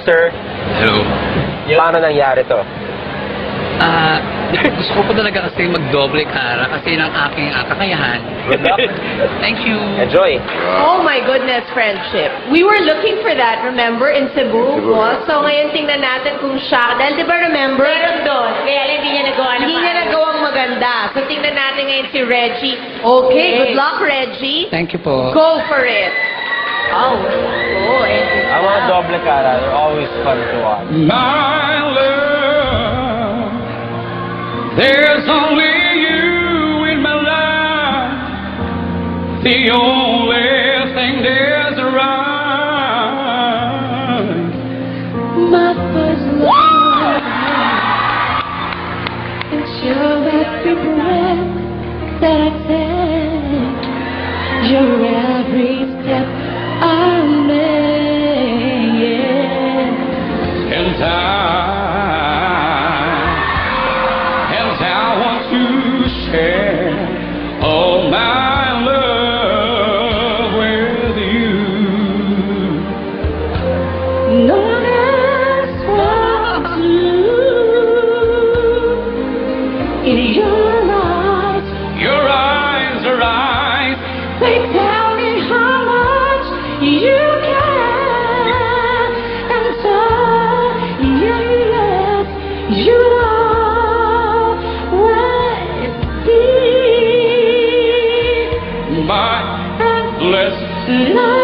sir. Hello. Paano nangyari to? Gusto ko po talaga kasi magdoble kara kasi ng aking kakayahan. Good luck. Thank you. Enjoy. Oh my goodness, friendship. We were looking for that, remember, in Cebu. So ngayon tingnan natin kung siya, dahil di ba remember? Meron doon. Kaya lang hindi niya nagawa na Hindi niya nagawang maganda. So tingnan natin ngayon si Reggie. Okay, good luck, Reggie. Thank you po. Go for it. Oh, oh, and Ang mga doble cara, they're always fun to watch. My love, there's only you in my life. The only thing there's right. My first love, it's your every breath that I take, your every step I make, yeah. And I want to share all my love with you. No one else wants you. In your eyes, Your eyes are eyes. they tell me how much you care, and so yes, you know what deep My blessed love.